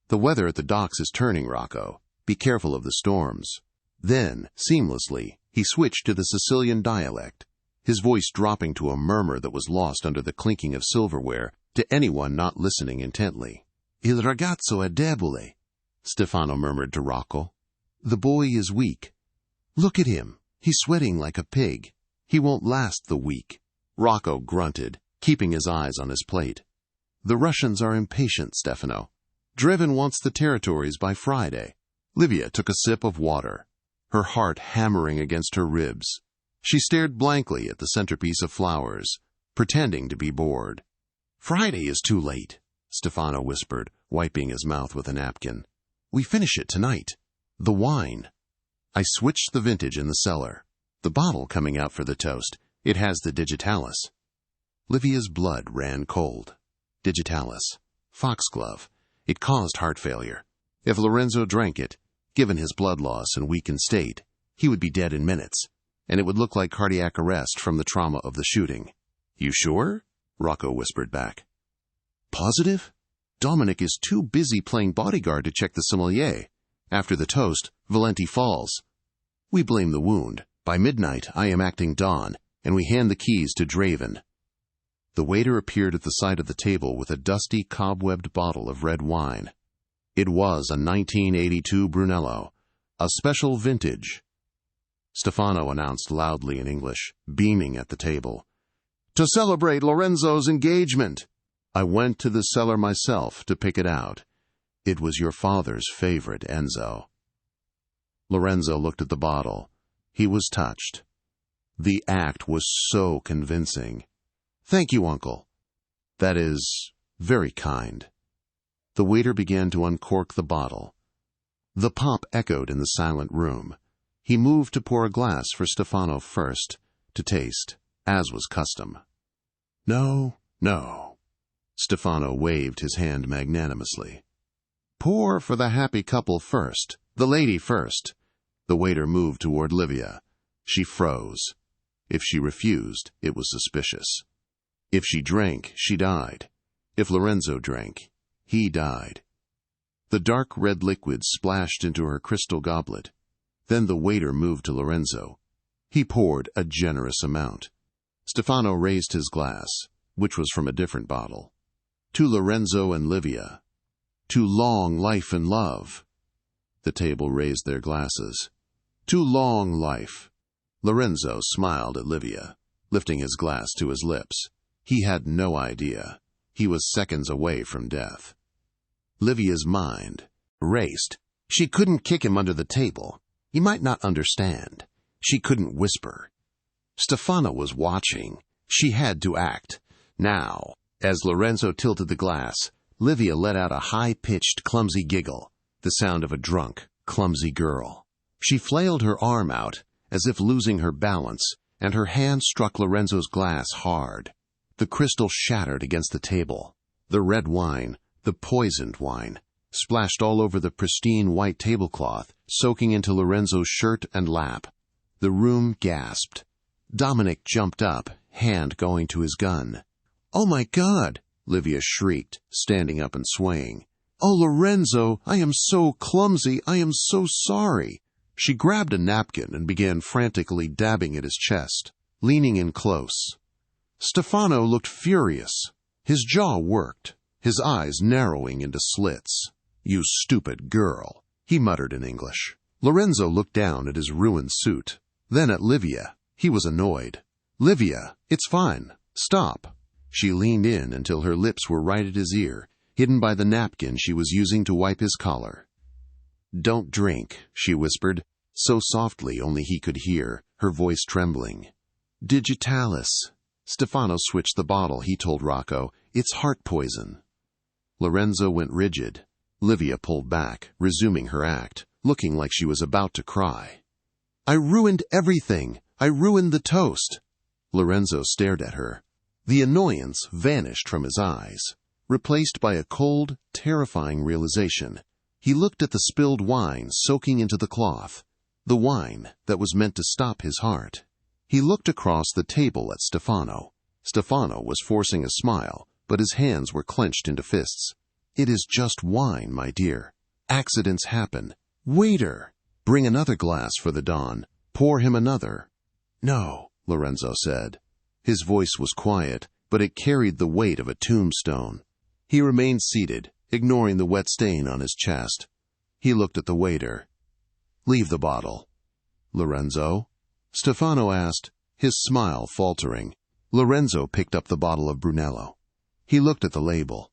"The weather at the docks is turning, Rocco. Be careful of the storms." Then, seamlessly, he switched to the Sicilian dialect, his voice dropping to a murmur that was lost under the clinking of silverware to anyone not listening intently. "Il ragazzo è debole," Stefano murmured to Rocco. "The boy is weak. Look at him. He's sweating like a pig. He won't last the week." Rocco grunted, keeping his eyes on his plate. "The Russians are impatient, Stefano. Drevin wants the territories by Friday." Livia took a sip of water, her heart hammering against her ribs. She stared blankly at the centerpiece of flowers, pretending to be bored. "Friday is too late," Stefano whispered, wiping his mouth with a napkin. "We finish it tonight. The wine." I switched the vintage in the cellar. The bottle coming out for the toast. It has the digitalis. Livia's blood ran cold. Digitalis. Foxglove. It caused heart failure. If Lorenzo drank it, given his blood loss and weakened state, he would be dead in minutes, and it would look like cardiac arrest from the trauma of the shooting. "You sure?" Rocco whispered back. "Positive? Dominic is too busy playing bodyguard to check the sommelier. After the toast, Valenti falls. We blame the wound. By midnight, I am acting Don, and we hand the keys to Draven." The waiter appeared at the side of the table with a dusty, cobwebbed bottle of red wine. It was a 1982 Brunello, a special vintage. Stefano announced loudly in English, beaming at the table, "To celebrate Lorenzo's engagement." I went to the cellar myself to pick it out. It was your father's favorite, Enzo. Lorenzo looked at the bottle. He was touched. The act was so convincing. "Thank you, Uncle. That is very kind." The waiter began to uncork the bottle. The pop echoed in the silent room. He moved to pour a glass for Stefano first, to taste, as was custom. "No, no." Stefano waved his hand magnanimously. "Pour for the happy couple first, the lady first." The waiter moved toward Livia. She froze. If she refused, it was suspicious. If she drank, she died. If Lorenzo drank, he died. The dark red liquid splashed into her crystal goblet. Then the waiter moved to Lorenzo. He poured a generous amount. Stefano raised his glass, which was from a different bottle. "To Lorenzo and Livia. To long life and love." The table raised their glasses. "To long life." Lorenzo smiled at Livia, lifting his glass to his lips. He had no idea. He was seconds away from death. Livia's mind raced. She couldn't kick him under the table. He might not understand. She couldn't whisper. Stefano was watching. She had to act. Now, as Lorenzo tilted the glass, Livia let out a high-pitched, clumsy giggle, the sound of a drunk, clumsy girl. She flailed her arm out, as if losing her balance, and her hand struck Lorenzo's glass hard. The crystal shattered against the table. The red wine, the poisoned wine, splashed all over the pristine white tablecloth, soaking into Lorenzo's shirt and lap. The room gasped. Dominic jumped up, hand going to his gun. "Oh, my God!" Livia shrieked, standing up and swaying. "Oh, Lorenzo, I am so clumsy. I am so sorry." She grabbed a napkin and began frantically dabbing at his chest, leaning in close. Stefano looked furious. His jaw worked, his eyes narrowing into slits. "You stupid girl," he muttered in English. Lorenzo looked down at his ruined suit, then at Livia. He was annoyed. "Livia, it's fine. Stop." She leaned in until her lips were right at his ear, hidden by the napkin she was using to wipe his collar. "Don't drink," she whispered, so softly only he could hear, her voice trembling. "Digitalis." Stefano switched the bottle, he told Rocco. "It's heart poison." Lorenzo went rigid. Livia pulled back, resuming her act, looking like she was about to cry. "I ruined everything. I ruined the toast." Lorenzo stared at her. The annoyance vanished from his eyes, replaced by a cold, terrifying realization. He looked at the spilled wine soaking into the cloth, the wine that was meant to stop his heart. He looked across the table at Stefano. Stefano was forcing a smile, but his hands were clenched into fists. "It is just wine, my dear. Accidents happen. Waiter, bring another glass for the Don. Pour him another." "No," Lorenzo said. His voice was quiet, but it carried the weight of a tombstone. He remained seated, ignoring the wet stain on his chest. He looked at the waiter. "Leave the bottle." "Lorenzo?" Stefano asked, his smile faltering. Lorenzo picked up the bottle of Brunello. He looked at the label.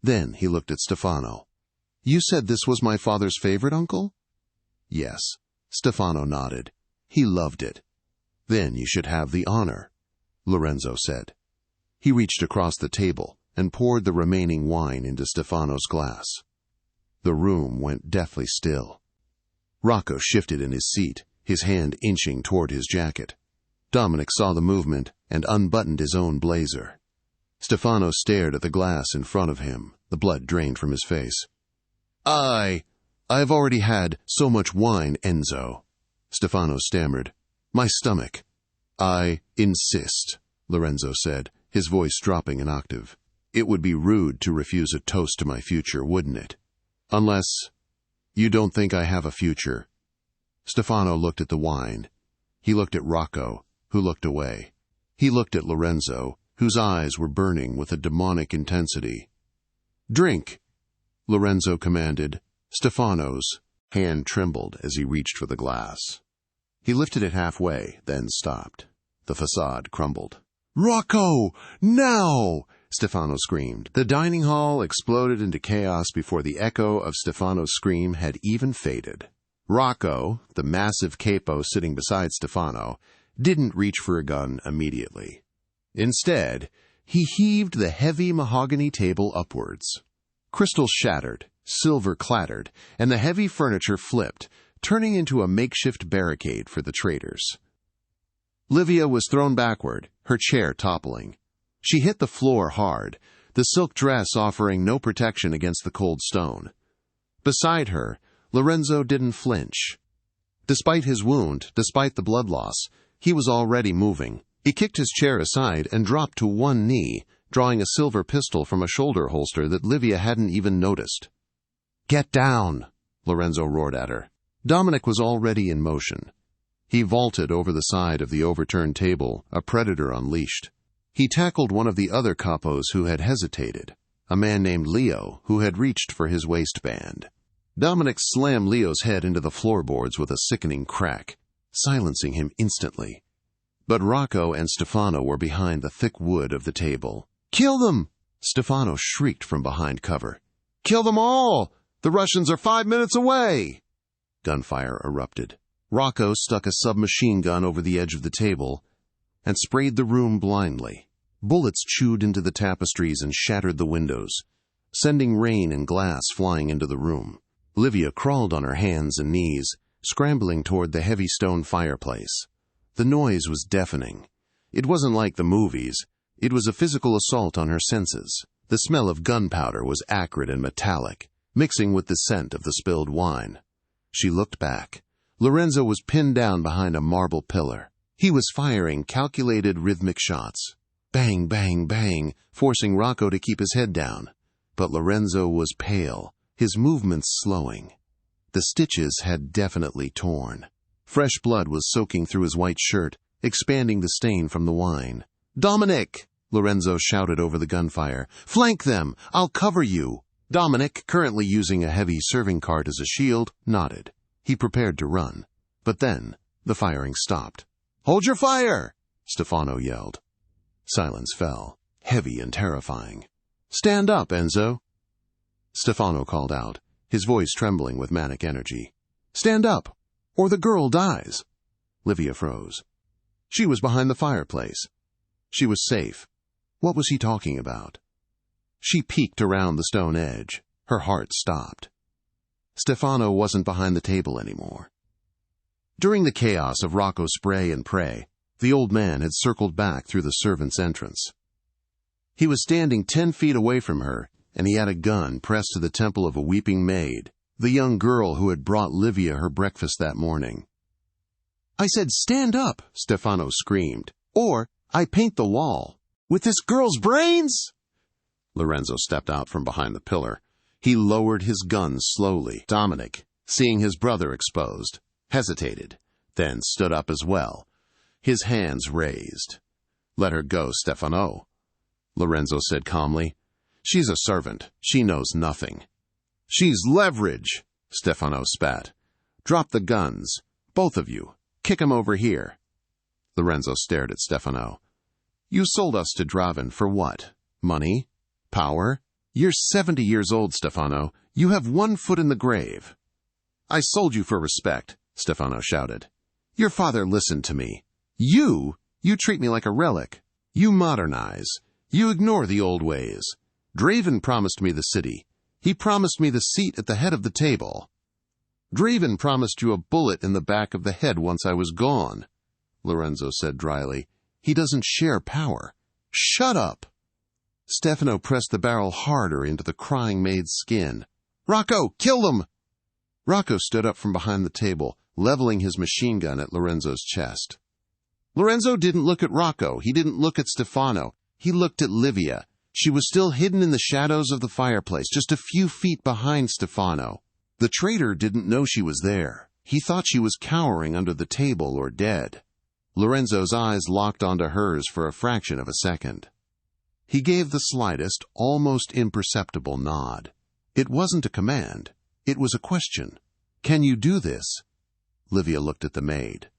Then he looked at Stefano. "You said this was my father's favorite, uncle?" "Yes." Stefano nodded. "He loved it." "Then you should have the honor," Lorenzo said. He reached across the table and poured the remaining wine into Stefano's glass. The room went deathly still. Rocco shifted in his seat, his hand inching toward his jacket. Dominic saw the movement and unbuttoned his own blazer. Stefano stared at the glass in front of him, the blood drained from his face. I've already had so much wine, Enzo," Stefano stammered. "My stomach." "I insist," Lorenzo said, his voice dropping an octave. "It would be rude to refuse a toast to my future, wouldn't it? Unless you don't think I have a future." Stefano looked at the wine. He looked at Rocco, who looked away. He looked at Lorenzo, whose eyes were burning with a demonic intensity. "Drink," Lorenzo commanded. Stefano's hand trembled as he reached for the glass. He lifted it halfway, then stopped. The facade crumbled. "Rocco! Now!" Stefano screamed. The dining hall exploded into chaos before the echo of Stefano's scream had even faded. Rocco, the massive Capo sitting beside Stefano, didn't reach for a gun immediately. Instead, he heaved the heavy mahogany table upwards. Crystals shattered, silver clattered, and the heavy furniture flipped, turning into a makeshift barricade for the traitors. Livia was thrown backward, her chair toppling. She hit the floor hard, the silk dress offering no protection against the cold stone. Beside her, Lorenzo didn't flinch. Despite his wound, despite the blood loss, he was already moving. He kicked his chair aside and dropped to one knee, drawing a silver pistol from a shoulder holster that Livia hadn't even noticed. "Get down!" Lorenzo roared at her. Dominic was already in motion. He vaulted over the side of the overturned table, a predator unleashed. He tackled one of the other capos who had hesitated, a man named Leo who had reached for his waistband. Dominic slammed Leo's head into the floorboards with a sickening crack, silencing him instantly. But Rocco and Stefano were behind the thick wood of the table. "Kill them!" Stefano shrieked from behind cover. "Kill them all!" The Russians are 5 minutes away! Gunfire erupted. Rocco stuck a submachine gun over the edge of the table and sprayed the room blindly. Bullets chewed into the tapestries and shattered the windows, sending rain and glass flying into the room. Livia crawled on her hands and knees, scrambling toward the heavy stone fireplace. The noise was deafening. It wasn't like the movies. It was a physical assault on her senses. The smell of gunpowder was acrid and metallic, mixing with the scent of the spilled wine. She looked back. Lorenzo was pinned down behind a marble pillar. He was firing calculated rhythmic shots. Bang, bang, bang, forcing Rocco to keep his head down. But Lorenzo was pale, his movements slowing. The stitches had definitely torn. Fresh blood was soaking through his white shirt, expanding the stain from the wine. "Dominic!" Lorenzo shouted over the gunfire. "Flank them! I'll cover you!" Dominic, currently using a heavy serving cart as a shield, nodded. He prepared to run. But then, the firing stopped. "Hold your fire!" Stefano yelled. Silence fell, heavy and terrifying. "Stand up, Enzo!" Stefano called out, his voice trembling with manic energy. "Stand up, or the girl dies!" Livia froze. She was behind the fireplace. She was safe. What was he talking about? She peeked around the stone edge. Her heart stopped. Stefano wasn't behind the table anymore. During the chaos of Rocco's spray and pray, the old man had circled back through the servants' entrance. He was standing 10 feet away from her, and he had a gun pressed to the temple of a weeping maid, the young girl who had brought Livia her breakfast that morning. "I said stand up," Stefano screamed, "or I paint the wall. With this girl's brains?" Lorenzo stepped out from behind the pillar. He lowered his gun slowly. Dominic, seeing his brother exposed, hesitated, then stood up as well, his hands raised. "Let her go, Stefano," Lorenzo said calmly. "She's a servant. She knows nothing." "She's leverage," Stefano spat. "Drop the guns. Both of you. Kick 'em over here." Lorenzo stared at Stefano. "You sold us to Draven for what? Money? Power? You're 70 years old, Stefano. You have 1 foot in the grave." "I sold you for respect," Stefano shouted. "Your father listened to me. You treat me like a relic. You modernize. You ignore the old ways. Draven promised me the city. He promised me the seat at the head of the table. Draven promised you a bullet in the back of the head once I was gone," Lorenzo said dryly. "He doesn't share power." "Shut up!" Stefano pressed the barrel harder into the crying maid's skin. "Rocco, kill them!" Rocco stood up from behind the table, leveling his machine gun at Lorenzo's chest. Lorenzo didn't look at Rocco. He didn't look at Stefano. He looked at Livia. She was still hidden in the shadows of the fireplace, just a few feet behind Stefano. The traitor didn't know she was there. He thought she was cowering under the table or dead. Lorenzo's eyes locked onto hers for a fraction of a second. He gave the slightest, almost imperceptible nod. It wasn't a command. It was a question. "Can you do this?" Livia looked at the maid.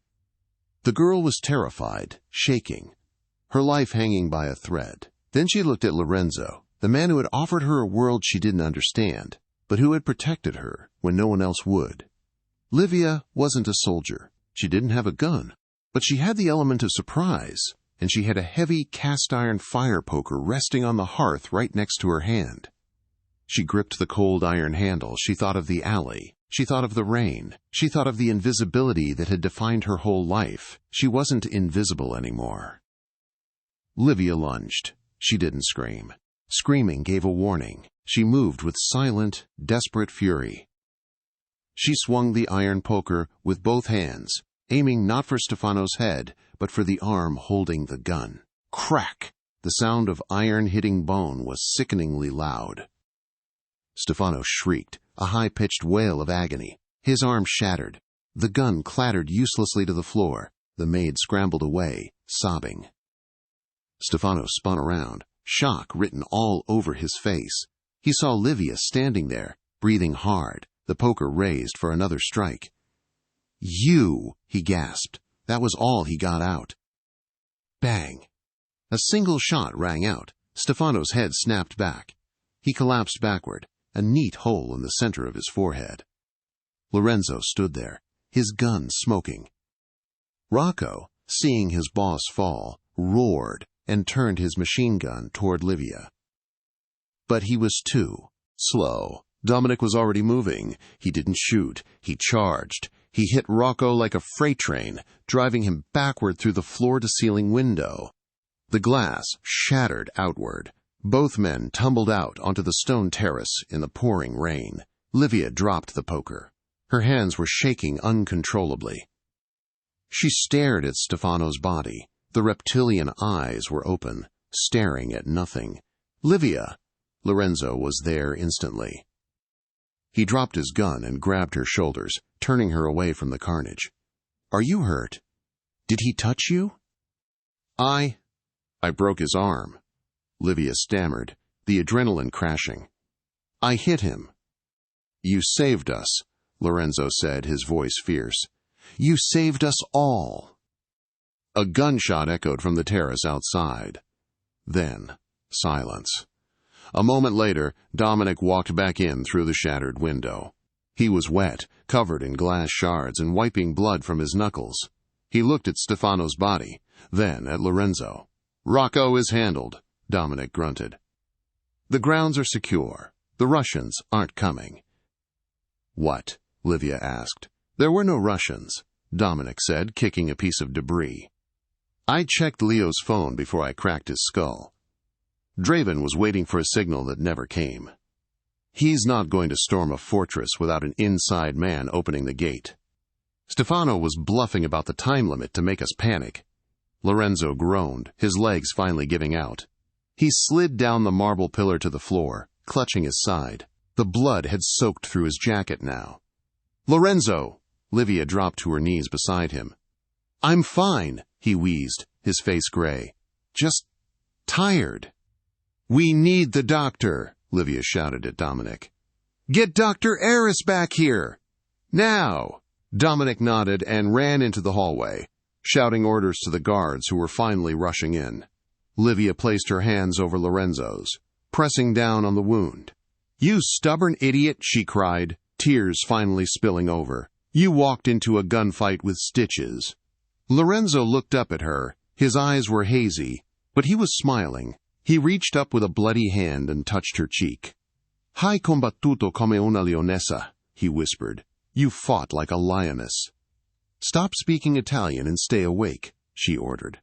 The girl was terrified, shaking, her life hanging by a thread. Then she looked at Lorenzo, the man who had offered her a world she didn't understand, but who had protected her when no one else would. Livia wasn't a soldier. She didn't have a gun, but she had the element of surprise, and she had a heavy cast-iron fire poker resting on the hearth right next to her hand. She gripped the cold iron handle. She thought of the alley. She thought of the rain. She thought of the invisibility that had defined her whole life. She wasn't invisible anymore. Livia lunged. She didn't scream. Screaming gave a warning. She moved with silent, desperate fury. She swung the iron poker with both hands, aiming not for Stefano's head, but for the arm holding the gun. Crack! The sound of iron hitting bone was sickeningly loud. Stefano shrieked, a high-pitched wail of agony. His arm shattered. The gun clattered uselessly to the floor. The maid scrambled away, sobbing. Stefano spun around, shock written all over his face. He saw Livia standing there, breathing hard, the poker raised for another strike. "You!" he gasped. That was all he got out. Bang! A single shot rang out. Stefano's head snapped back. He collapsed backward, a neat hole in the center of his forehead. Lorenzo stood there, his gun smoking. Rocco, seeing his boss fall, roared and turned his machine gun toward Livia. But he was too slow. Dominic was already moving. He didn't shoot. He charged. He hit Rocco like a freight train, driving him backward through the floor-to-ceiling window. The glass shattered outward. Both men tumbled out onto the stone terrace in the pouring rain. Livia dropped the poker. Her hands were shaking uncontrollably. She stared at Stefano's body. The reptilian eyes were open, staring at nothing. Livia! Lorenzo was there instantly. He dropped his gun and grabbed her shoulders, turning her away from the carnage. "Are you hurt? Did he touch you?" I broke his arm," Livia stammered, the adrenaline crashing. "I hit him." "You saved us," Lorenzo said, his voice fierce. "You saved us all." A gunshot echoed from the terrace outside. Then, silence. A moment later, Dominic walked back in through the shattered window. He was wet, covered in glass shards and wiping blood from his knuckles. He looked at Stefano's body, then at Lorenzo. "Rocco is handled," Dominic grunted. "The grounds are secure. The Russians aren't coming." "What?" Livia asked. "There were no Russians," Dominic said, kicking a piece of debris. "I checked Leo's phone before I cracked his skull. Draven was waiting for a signal that never came. He's not going to storm a fortress without an inside man opening the gate. Stefano was bluffing about the time limit to make us panic." Lorenzo groaned, his legs finally giving out. He slid down the marble pillar to the floor, clutching his side. The blood had soaked through his jacket now. "Lorenzo!" Livia dropped to her knees beside him. "I'm fine," he wheezed, his face gray. "Just tired." "We need the doctor," Livia shouted at Dominic. "Get Dr. Eris back here! Now!" Dominic nodded and ran into the hallway, shouting orders to the guards who were finally rushing in. Livia placed her hands over Lorenzo's, pressing down on the wound. "You stubborn idiot," she cried, tears finally spilling over. "You walked into a gunfight with stitches." Lorenzo looked up at her. His eyes were hazy, but he was smiling. He reached up with a bloody hand and touched her cheek. "Hai combattuto come una leonessa," he whispered. "You fought like a lioness." "Stop speaking Italian and stay awake," she ordered.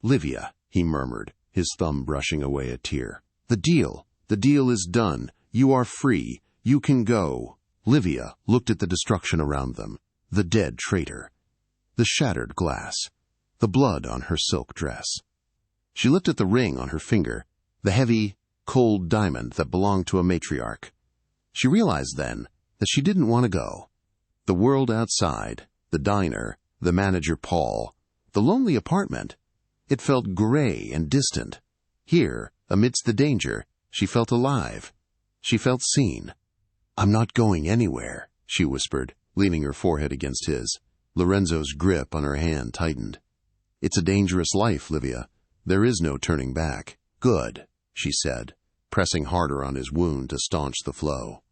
"Livia," he murmured, his thumb brushing away a tear. The deal is done. You are free. You can go." Livia looked at the destruction around them, the dead traitor, the shattered glass, the blood on her silk dress. She looked at the ring on her finger, the heavy, cold diamond that belonged to a matriarch. She realized then that she didn't want to go. The world outside, the diner, the manager Paul, the lonely apartment, it felt gray and distant. Here, amidst the danger, she felt alive. She felt seen. "I'm not going anywhere," she whispered, leaning her forehead against his. Lorenzo's grip on her hand tightened. "It's a dangerous life, Livia. There is no turning back." "Good," she said, pressing harder on his wound to staunch the flow.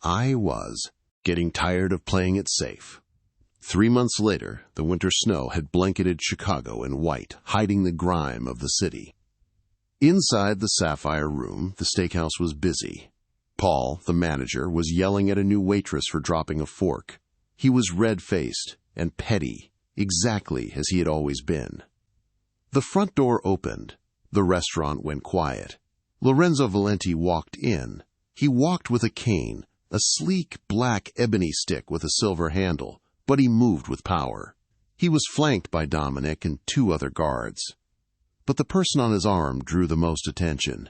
I was getting tired of playing it safe. 3 months later, the winter snow had blanketed Chicago in white, hiding the grime of the city. Inside the Sapphire Room, the steakhouse was busy. Paul, the manager, was yelling at a new waitress for dropping a fork. He was red-faced and petty, exactly as he had always been. The front door opened. The restaurant went quiet. Lorenzo Valenti walked in. He walked with a cane, a sleek black ebony stick with a silver handle, but he moved with power. He was flanked by Dominic and 2 other guards. But the person on his arm drew the most attention.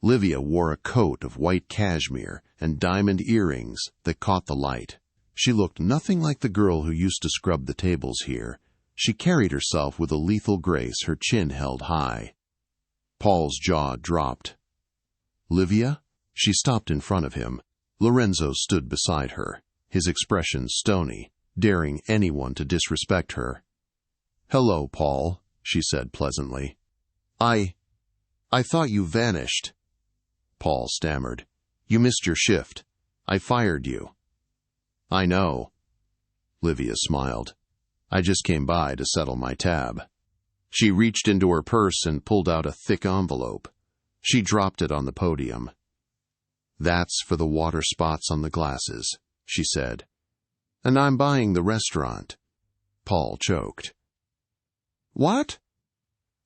Livia wore a coat of white cashmere and diamond earrings that caught the light. She looked nothing like the girl who used to scrub the tables here. She carried herself with a lethal grace, her chin held high. Paul's jaw dropped. "Livia?" She stopped in front of him. Lorenzo stood beside her, his expression stony, daring anyone to disrespect her. "Hello, Paul," she said pleasantly. I thought you vanished." Paul stammered. You missed your shift. I fired you." "I know." Livia smiled. "I just came by to settle my tab." She reached into her purse and pulled out a thick envelope. She dropped it on the podium. "That's for the water spots on the glasses," she said. "And I'm buying the restaurant." Paul choked. "What?"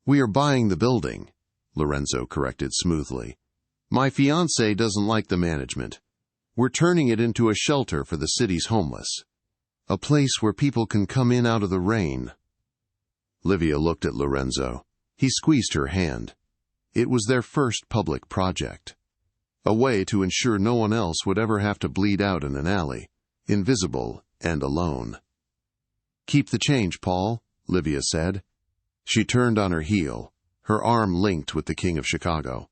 "We are buying the building," Lorenzo corrected smoothly. "My fiancé doesn't like the management. We're turning it into a shelter for the city's homeless. A place where people can come in out of the rain." Livia looked at Lorenzo. He squeezed her hand. It was their first public project. A way to ensure no one else would ever have to bleed out in an alley, invisible and alone. "Keep the change, Paul," Livia said. She turned on her heel, her arm linked with the King of Chicago.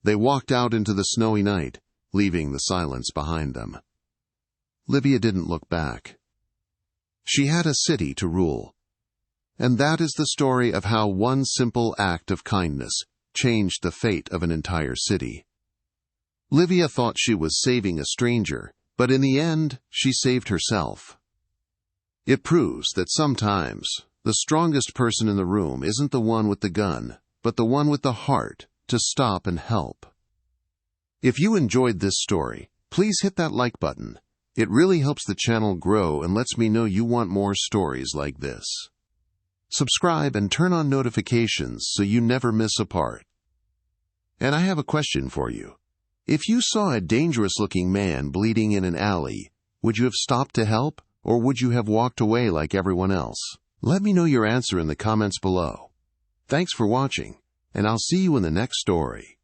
They walked out into the snowy night, leaving the silence behind them. Livia didn't look back. She had a city to rule. And that is the story of how one simple act of kindness changed the fate of an entire city. Livia thought she was saving a stranger, but in the end, she saved herself. It proves that sometimes the strongest person in the room isn't the one with the gun, but the one with the heart to stop and help. If you enjoyed this story, please hit that like button. It really helps the channel grow and lets me know you want more stories like this. Subscribe and turn on notifications so you never miss a part. And I have a question for you. If you saw a dangerous-looking man bleeding in an alley, would you have stopped to help, or would you have walked away like everyone else? Let me know your answer in the comments below. Thanks for watching, and I'll see you in the next story.